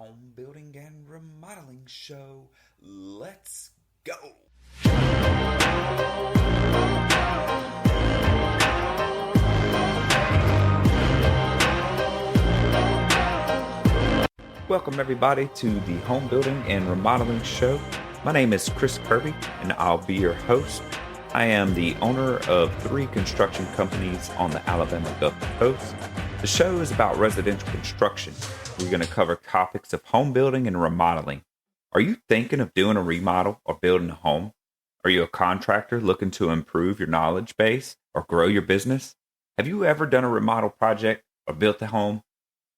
home building and remodeling show. Let's go. Welcome everybody to the home building and remodeling show. My name is Chris Kerby and I'll be your host. I am the owner of 3 construction companies on the Alabama Gulf Coast. The show is about residential construction. We're going to cover topics of home building and remodeling. Are you thinking of doing a remodel or building a home? Are you a contractor looking to improve your knowledge base or grow your business? Have you ever done a remodel project or built a home?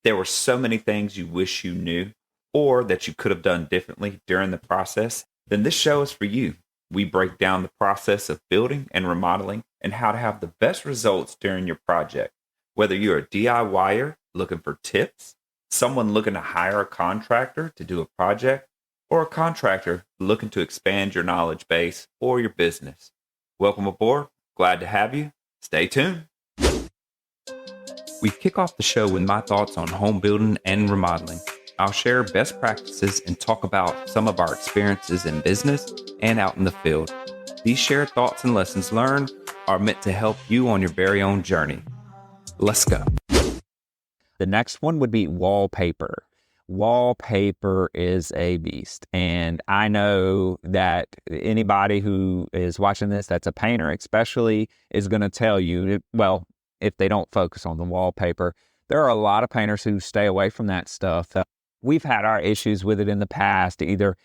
There were so many things you wish you knew or that you could have done differently during the process. Then this show is for you. We break down the process of building and remodeling and how to have the best results during your project. Whether you're a DIYer looking for tips, someone looking to hire a contractor to do a project, or a contractor looking to expand your knowledge base or your business. Welcome aboard. Glad to have you. Stay tuned. We kick off the show with my thoughts on home building and remodeling. I'll share best practices and talk about some of our experiences in business and out in the field. These shared thoughts and lessons learned are meant to help you on your very own journey. Let's go. The next one would be wallpaper. Wallpaper is a beast. And I know that anybody who is watching this that's a painter especially is going to tell you, well, if they don't focus on the wallpaper, there are a lot of painters who stay away from that stuff. We've had our issues with it in the past. Either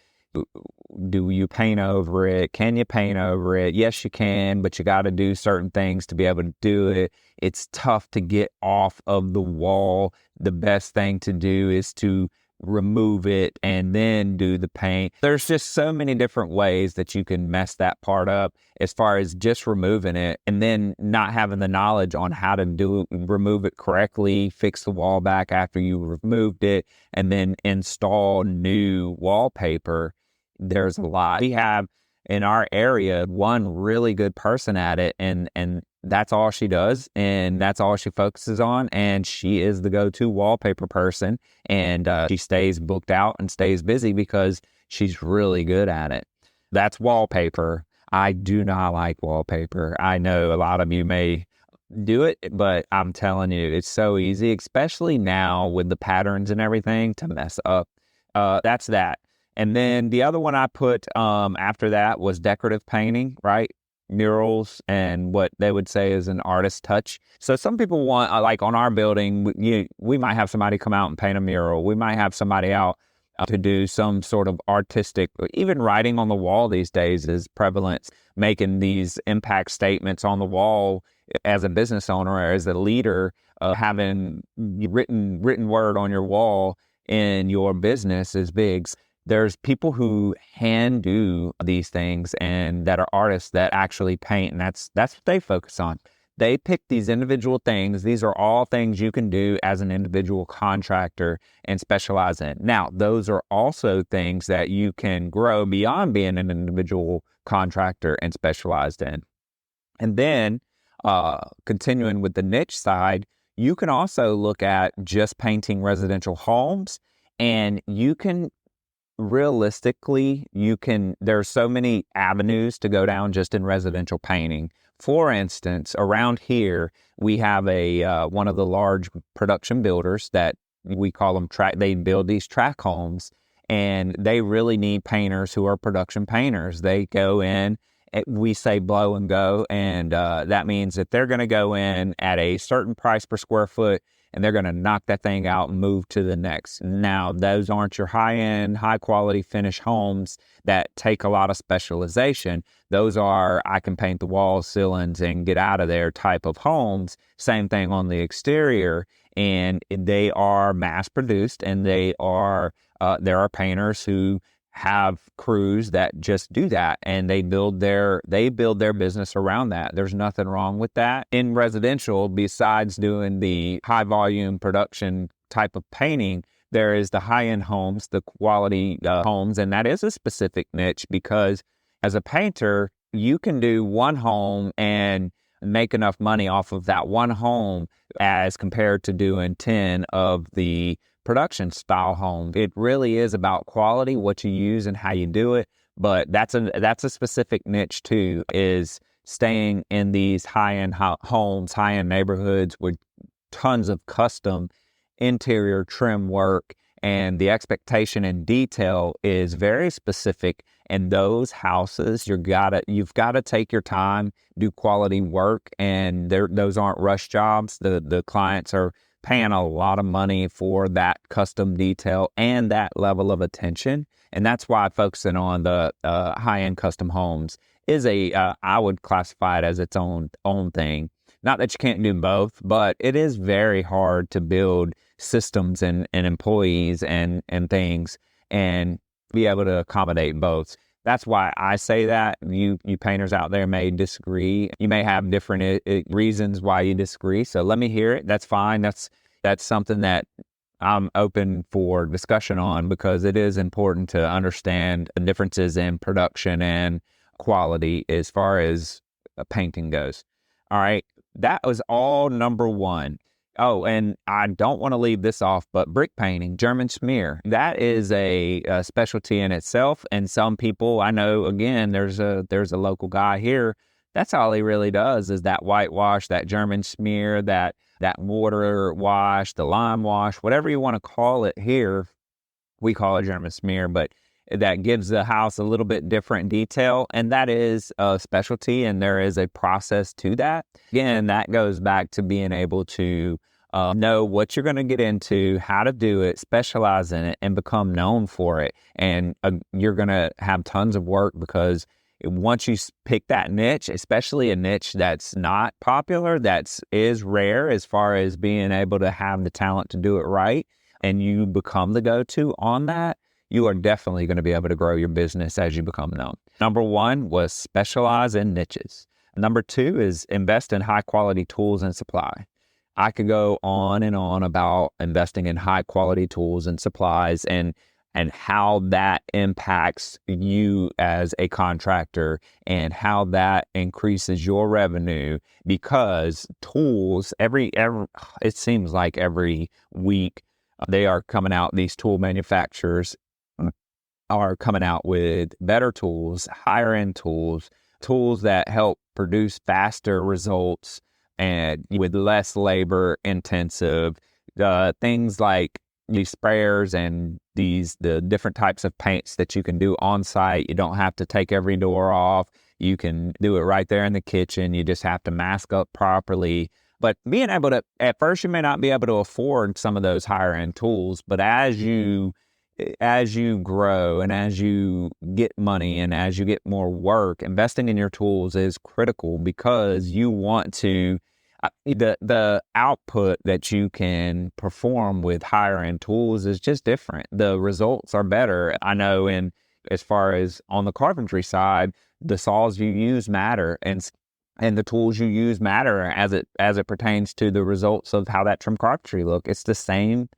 do you paint over it? Can you paint over it? Yes, you can, but you got to do certain things to be able to do it. It's tough to get off of the wall. The best thing to do is to remove it and then do the paint. There's just so many different ways that you can mess that part up as far as just removing it and then not having the knowledge on how to remove it correctly, fix the wall back after you removed it, and then install new wallpaper. There's a lot. We have in our area one really good person at it, and that's all she does, and that's all she focuses on, and she is the go-to wallpaper person, and she stays booked out and stays busy because she's really good at it. That's wallpaper. I do not like wallpaper. I know a lot of you may do it, but I'm telling you, it's so easy, especially now with the patterns and everything, to mess up. That's that. And then the other one I put after that was decorative painting, right? Murals and what they would say is an artist touch. So some people want, like on our building, we might have somebody come out and paint a mural. We might have somebody out to do some sort of artistic, even writing on the wall these days is prevalent, making these impact statements on the wall as a business owner or as a leader, having written word on your wall in your business is big. There's people who hand do these things and that are artists that actually paint, and that's what they focus on. They pick these individual things. These are all things you can do as an individual contractor and specialize in. Now, those are also things that you can grow beyond being an individual contractor and specialized in. And then, continuing with the niche side, you can also look at just painting residential homes, and you can realistically, there's so many avenues to go down just in residential painting. For instance, around here, we have one of the large production builders that we call them they build these tract homes, and they really need painters who are production painters. They go in, we say blow and go, and that means that they're going to go in at a certain price per square foot, and they're going to knock that thing out and move to the next. Now, those aren't your high-end, high-quality finished homes that take a lot of specialization. Those are, I can paint the walls, ceilings, and get out of there type of homes. Same thing on the exterior. And they are mass-produced, and there are painters who have crews that just do that, and they build their business around that. There's nothing wrong with that. In residential, besides doing the high volume production type of painting, there is the high-end homes, the quality homes, and that is a specific niche because as a painter, you can do one home and make enough money off of that one home as compared to doing 10 of the production style home. It really is about quality, what you use and how you do it. But that's a specific niche too, is staying in these high-end homes, high-end neighborhoods with tons of custom interior trim work, and the expectation and detail is very specific. And those houses, you've got to take your time, do quality work, and those aren't rush jobs. The clients are paying a lot of money for that custom detail and that level of attention. And that's why focusing on the high-end custom homes is I would classify it as its own thing. Not that you can't do both, but it is very hard to build systems and employees and things and be able to accommodate both. That's why I say that. You painters out there may disagree. You may have different reasons why you disagree. So let me hear it. That's fine. That's something that I'm open for discussion on, because it is important to understand the differences in production and quality as far as painting goes. All right. That was all number one. Oh, and I don't want to leave this off, but brick painting, German smear, that is a specialty in itself. And some people I know, again, there's a local guy here. That's all he really does is that whitewash, that German smear, that mortar wash, the lime wash, whatever you want to call it here. We call it German smear, but that gives the house a little bit different detail, and that is a specialty, and there is a process to that. Again, that goes back to being able to know what you're going to get into, how to do it, specialize in it, and become known for it. And you're going to have tons of work, because once you pick that niche, especially a niche that's not popular, that is rare as far as being able to have the talent to do it right, and you become the go-to on that, you are definitely going to be able to grow your business as you become known. Number one was specialize in niches. Number two is invest in high quality tools and supply. I could go on and on about investing in high quality tools and supplies and how that impacts you as a contractor and how that increases your revenue, because tools, it seems like every week they are coming out, these tool manufacturers are coming out with better tools, higher end tools that help produce faster results and with less labor intensive. Things like these sprayers and the different types of paints that you can do on site. You don't have to take every door off. You can do it right there in the kitchen. You just have to mask up properly. But being able to, at first you may not be able to afford some of those higher end tools, but as you grow and as you get money and as you get more work, investing in your tools is critical, because you want to, the output that you can perform with higher end tools is just different. The results are better. I know as far as on the carpentry side, the saws you use matter, and the tools you use matter as it pertains to the results of how that trim carpentry look. It's the same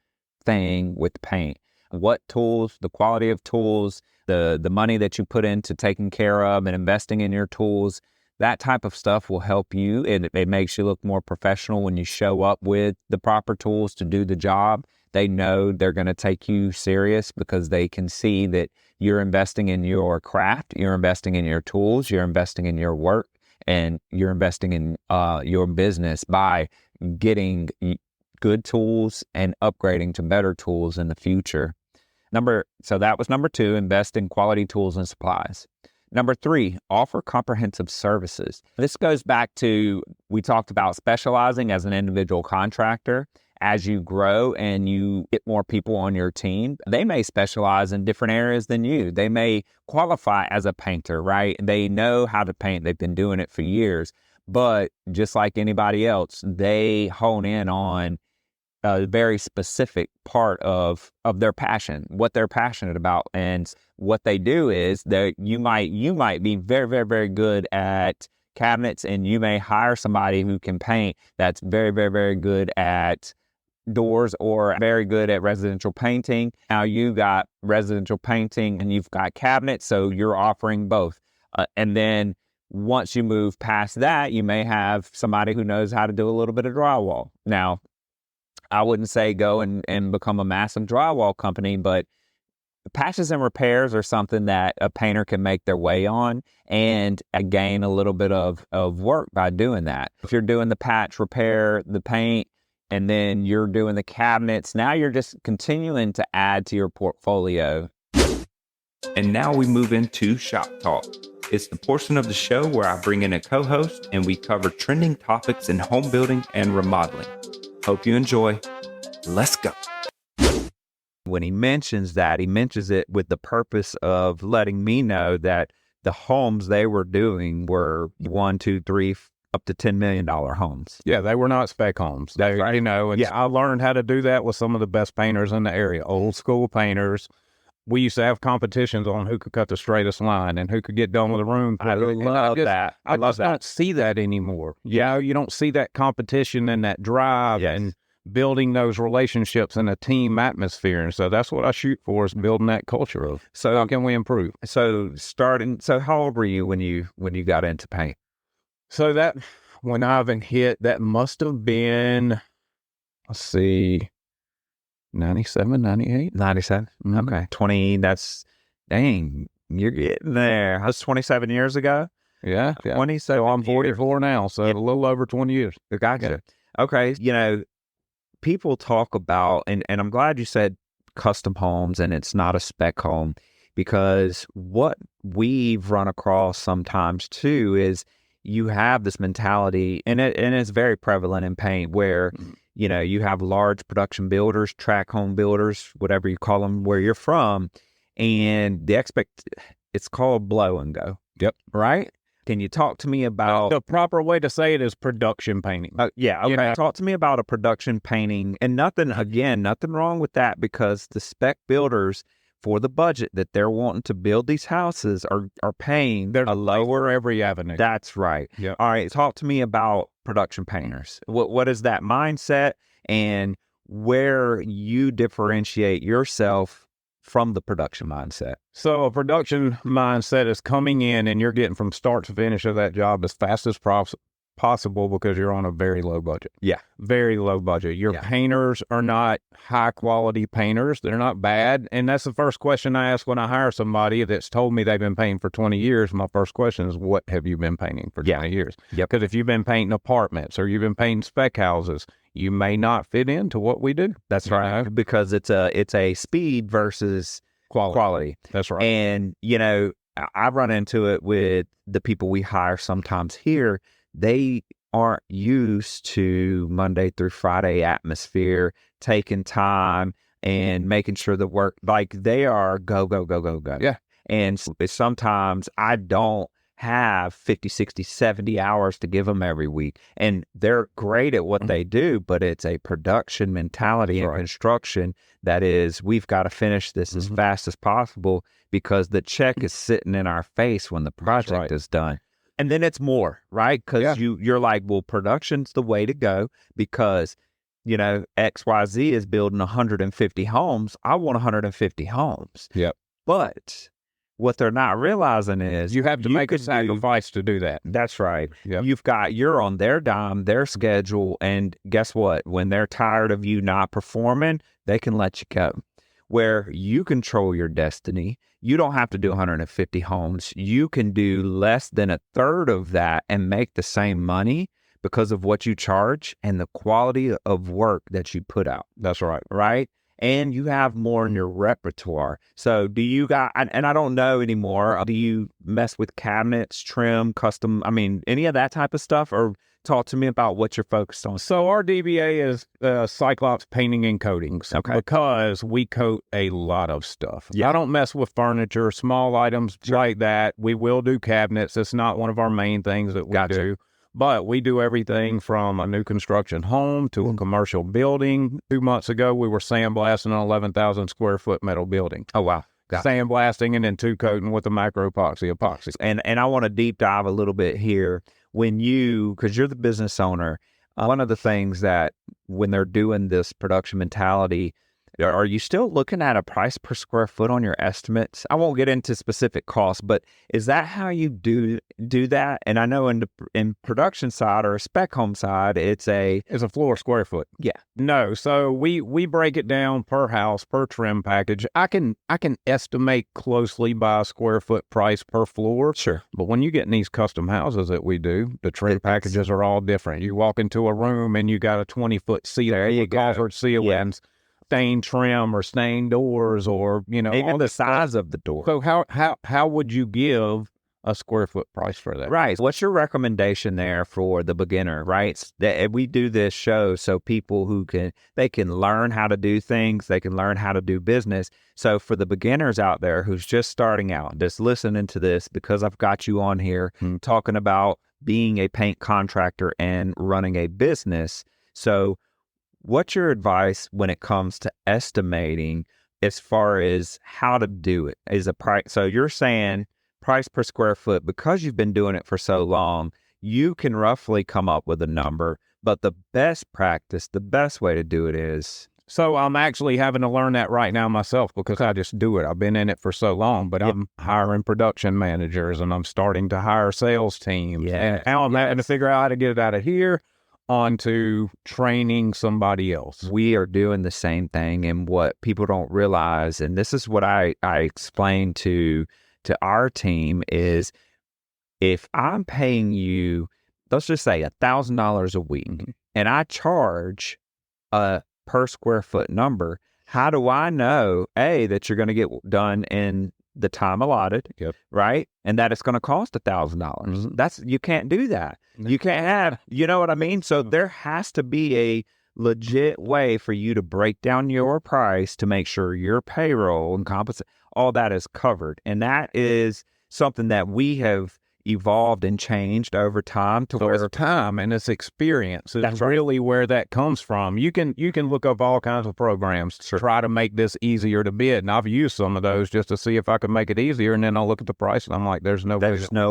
thing with paint. What tools, the quality of tools, the money that you put into taking care of and investing in your tools, that type of stuff will help you. It makes you look more professional when you show up with the proper tools to do the job. They know they're going to take you serious, because they can see that you're investing in your craft, you're investing in your tools, you're investing in your work, and you're investing in your business by getting good tools and upgrading to better tools in the future. So that was number two, invest in quality tools and supplies. Number three, offer comprehensive services. This goes back to, we talked about specializing as an individual contractor. As you grow and you get more people on your team, they may specialize in different areas than you. They may qualify as a painter, right? They know how to paint. They've been doing it for years. But just like anybody else, they hone in on a very specific part of their passion, what they're passionate about. And what they do is that you might be very, very, very good at cabinets, and you may hire somebody who can paint that's very, very, very good at doors or very good at residential painting. Now you got residential painting and you've got cabinets, so you're offering both. And then once you move past that, you may have somebody who knows how to do a little bit of drywall. Now, I wouldn't say go and become a massive drywall company, but patches and repairs are something that a painter can make their way on and gain a little bit of work by doing that. If you're doing the patch, repair, the paint, and then you're doing the cabinets, now you're just continuing to add to your portfolio. And now we move into Shop Talk. It's the portion of the show where I bring in a co-host and we cover trending topics in home building and remodeling. Hope you enjoy. Let's go. When he mentions that, he mentions it with the purpose of letting me know that the homes they were doing were 1, 2, 3, up to $10 million homes. Yeah, they were not spec homes. They, right. You know, and I learned how to do that with some of the best painters in the area, old school painters. We used to have competitions on who could cut the straightest line and who could get done with a room. I love that. I just don't see that anymore. Yeah, you don't see that competition and that drive and building those relationships in a team atmosphere. And so that's what I shoot for, is building that culture of. So how can we improve? So how old were you when you got into paint? So that, when Ivan hit, that must have been, let's see, 97, 98? 97? Mm-hmm. Okay. 20, dang, you're getting there. That's 27 years ago? Yeah. 27 So I'm 44 now, so a little over 20 years. Gotcha. Okay. You know, people talk about, and I'm glad you said custom homes and it's not a spec home, because what we've run across sometimes too is you have this mentality, and it's very prevalent in paint, where you know, you have large production builders, track home builders, whatever you call them, where you're from, and it's called blow and go. Yep. Right? Can you talk to me about... The proper way to say it is production painting. Yeah, okay. You know? Talk to me about a production painting, and nothing wrong with that, because the spec builders, for the budget that they're wanting to build these houses, are paying a lower... every avenue. That's right. Yeah. All right, talk to me about production painters. What is that mindset, and where you differentiate yourself from the production mindset? So a production mindset is coming in and you're getting from start to finish of that job as fast as possible, because you're on a very low budget. Yeah. Very low budget. Your painters are not high quality painters. They're not bad. And that's the first question I ask when I hire somebody that's told me they've been painting for 20 years. My first question is, what have you been painting for 20 years? Yep. Because if you've been painting apartments or you've been painting spec houses, you may not fit into what we do. That's right. Because it's a speed versus quality. That's right. And, you know, I run into it with the people we hire sometimes here. They aren't used to Monday through Friday atmosphere, taking time and making sure the work, like they are go, go, go, go, go. Yeah. And sometimes I don't have 50, 60, 70 hours to give them every week. And they're great at what they do, but it's a production mentality and construction that is, we've got to finish this as fast as possible, because the check is sitting in our face when the project is done. And then it's more, right? Because you're like, well, production's the way to go, because, you know, XYZ is building 150 homes. I want 150 homes. Yep. But what they're not realizing is you have to make a sacrifice to do that. That's right. Yep. You're on their dime, their schedule, and guess what? When they're tired of you not performing, they can let you go. Where you control your destiny, you don't have to do 150 homes. You can do less than a third of that and make the same money because of what you charge and the quality of work that you put out. That's right. Right? And you have more in your repertoire. So do you guys, and I don't know anymore, do you mess with cabinets, trim, custom, any of that type of stuff? Or talk to me about what you're focused on. So our DBA is Cyclops Painting and Coatings. Okay. Because we coat a lot of stuff. Yeah. I don't mess with furniture, small items like that. We will do cabinets. It's not one of our main things that we do. But we do everything from a new construction home to a commercial building. 2 months ago, we were sandblasting an 11,000 square foot metal building. Oh, wow. Sandblasting and then two coating with a micro epoxy. And I want to deep dive a little bit here. Because you're the business owner, one of the things that when they're doing this production mentality, are you still looking at a price per square foot on your estimates? I won't get into specific costs, but is that how you do that? And I know in production side or a spec home side, it's a floor square foot. Yeah. No, so we break it down per house, per trim package. I can estimate closely by a square foot price per floor. Sure. But when you get in these custom houses that we do, the trim packages are all different. You walk into a room and you got a 20-foot ceiling with covered ceilings, stained trim or stained doors, or even the size of the door. So how would you give a square foot price for that? Right. What's your recommendation there for the beginner, right? That we do this show so people they can learn how to do things, they can learn how to do business. So for the beginners out there who's just starting out, just listening to this because I've got you on here talking about being a paint contractor and running a business. So what's your advice when it comes to estimating as far as how to do it? Is a price? So you're saying price per square foot, because you've been doing it for so long, you can roughly come up with a number, but the best practice, the best way to do it is... So I'm actually having to learn that right now myself because I just do it. I've been in it for so long, but I'm hiring production managers and I'm starting to hire sales teams. And now I'm having to figure out how to get it out of here onto training somebody else. We are doing the same thing, and what people don't realize, and this is what I explain to our team, is if I'm paying you, let's just say $1,000 a week, and I charge a per square foot number, how do I know, A, that you're going to get done in the time allotted, right? And that it's going to cost $1,000. You can't do that. You can't have, you know what I mean? So there has to be a legit way for you to break down your price to make sure your payroll and compensation, all that is covered. And that is something that we have evolved and changed over time and it's experience. That's really where that comes from. You can look up all kinds of programs to try to make this easier to bid, and I've used some of those just to see if I could make it easier, and then I'll look at the price and I'm like, there's no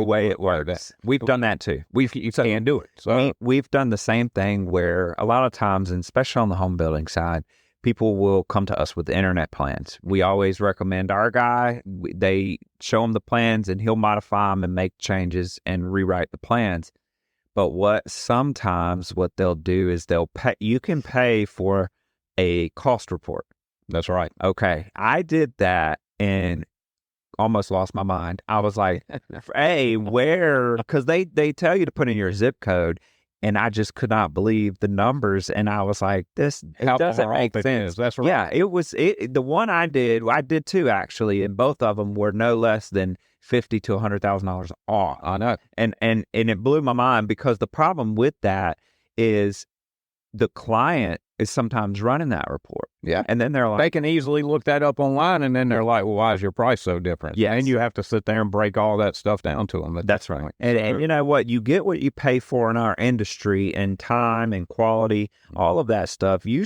way it works. We've done that too. You can't do it. So we've done the same thing where a lot of times, and especially on the home building side, people will come to us with internet plans. We always recommend our guy. They show him the plans and he'll modify them and make changes and rewrite the plans. But sometimes what they'll do is you can pay for a cost report. That's right. Okay. I did that and almost lost my mind. I was like, hey, because they tell you to put in your zip code. And I just could not believe the numbers. And I was like, this doesn't make sense. That's right. Yeah, the one I did two actually, and both of them were no less than $50,000 to $100,000 off. I know. And it blew my mind, because the problem with that is the client is sometimes running that report. Yeah. And then they're like, they can easily look that up online, and then they're like, well, why is your price so different? Yeah. And you have to sit there and break all that stuff down to them. That's right. And you know what? You get what you pay for in our industry, and time and quality, all of that stuff. You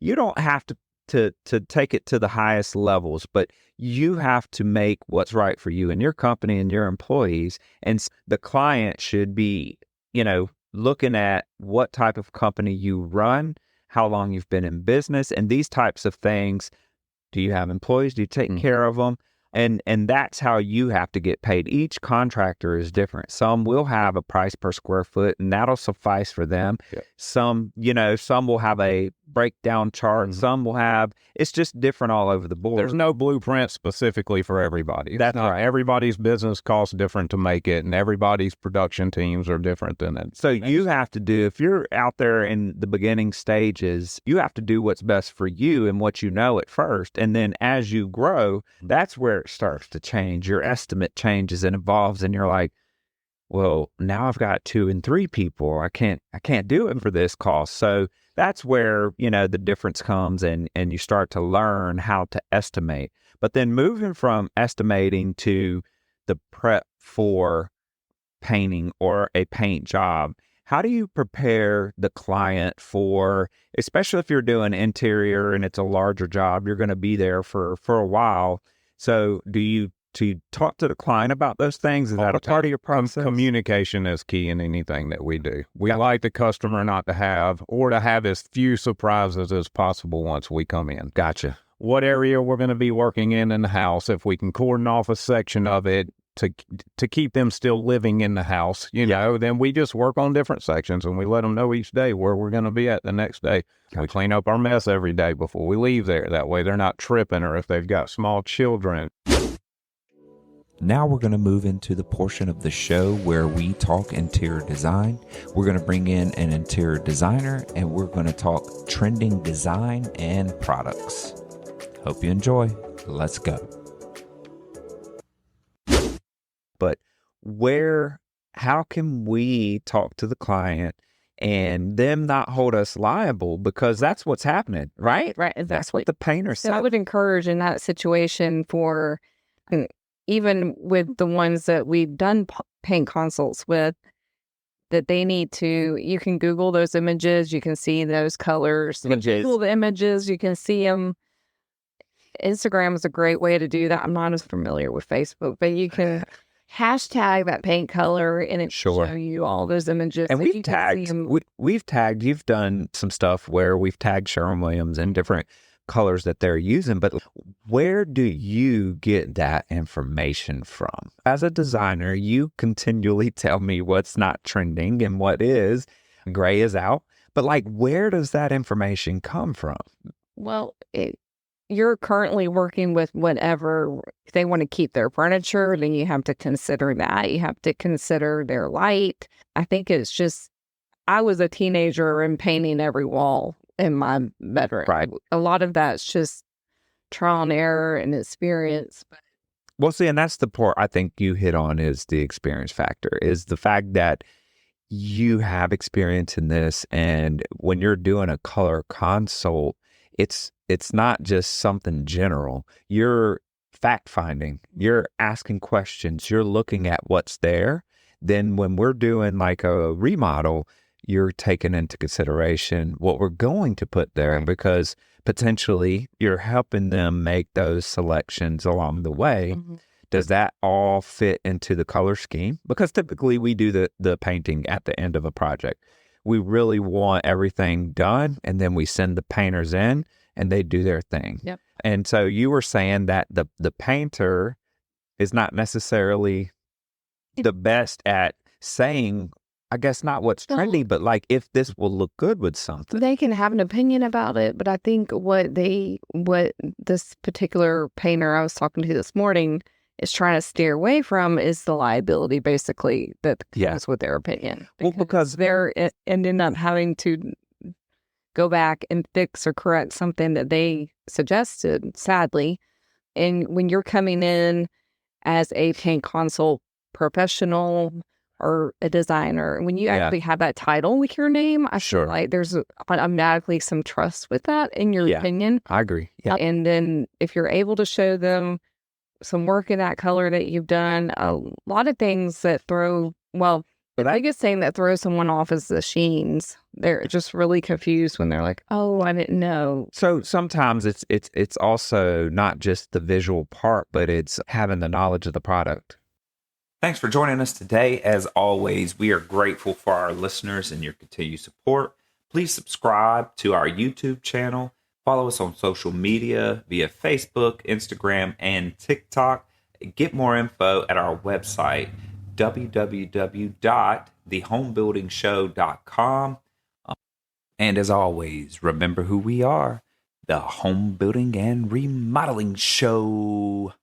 don't have to take it to the highest levels, but you have to make what's right for you and your company and your employees. And the client should be, looking at what type of company you run, how long you've been in business, and these types of things. Do you have employees? Do you take care of them? And that's how you have to get paid. Each contractor is different. Some will have a price per square foot, and that'll suffice for them. Yeah. Some will have a breakdown chart. Some will have, it's just different all over the board. There's no blueprint specifically for everybody. That's right. Everybody's business costs different to make it, and everybody's production teams are different than that. So you have to do, if you're out there in the beginning stages, you have to do what's best for you and what you know at first. And then as you grow, that's where it starts to change. Your estimate changes and evolves, and you're like, well, now I've got 2 and 3 people. I can't do it for this cost. So that's where, the difference comes, and you start to learn how to estimate. But then moving from estimating to the prep for painting or a paint job, how do you prepare the client for, especially if you're doing interior and it's a larger job, you're going to be there for a while. So do you to talk to the client about those things? Is that a part of your process? Communication is key in anything that we do. We like the customer not to have as few surprises as possible once we come in. Gotcha. What area we're going to be working in the house, if we can cordon off a section of it to keep them still living in the house, then we just work on different sections and we let them know each day where we're going to be at the next day. Gotcha. We clean up our mess every day before we leave there. That way they're not tripping, or if they've got small children. Now we're going to move into the portion of the show where we talk interior design. We're going to bring in an interior designer and we're going to talk trending design and products. Hope you enjoy. Let's go. But how can we talk to the client and them not hold us liable? Because that's what's happening, right? Right. That's what the painter said. So I would encourage in that situation for, even with the ones that we've done paint consults with, that they need to, you can Google those images, you can see those colors. Google the images, you can see them. Instagram is a great way to do that. I'm not as familiar with Facebook, but you can hashtag that paint color and it show you all those images. And we've tagged, you've done some stuff where we've tagged Sherwin-Williams and different colors that they're using, but where do you get that information from? As a designer, you continually tell me what's not trending and what is. Gray is out. But where does that information come from? Well, you're currently working with whatever they want to keep their furniture, then you have to consider that. You have to consider their light. I think it's just, I was a teenager and painting every wall in my bedroom. Right. A lot of that's just trial and error and experience. Well, see, and that's the part I think you hit on is the experience factor, is the fact that you have experience in this. And when you're doing a color consult, it's not just something general. You're fact finding, you're asking questions, you're looking at what's there. Then when we're doing a remodel, you're taking into consideration what we're going to put there, because potentially you're helping them make those selections along the way. Mm-hmm. Does that all fit into the color scheme? Because typically we do the painting at the end of a project. We really want everything done, and then we send the painters in and they do their thing. Yep. And so you were saying that the painter is not necessarily the best at saying, I guess, not what's trendy, but if this will look good with something. They can have an opinion about it, but I think what this particular painter I was talking to this morning is trying to steer away from is the liability, basically, that comes with their opinion. Because they're ending up having to go back and fix or correct something that they suggested, sadly. And when you're coming in as a paint consult professional or a designer, when you actually have that title with your name, I feel like there's automatically some trust with that in your opinion. I agree. Yeah. And then if you're able to show them some work in that color that you've done, a lot of things that the biggest thing that throws someone off is the sheens. They're just really confused when they're like, "Oh, I didn't know." So sometimes it's also not just the visual part, but it's having the knowledge of the product. Thanks for joining us today. As always, we are grateful for our listeners and your continued support. Please subscribe to our YouTube channel. Follow us on social media via Facebook, Instagram, and TikTok. Get more info at our website, www.thehomebuildingshow.com. And as always, remember who we are, the Home Building and Remodeling Show.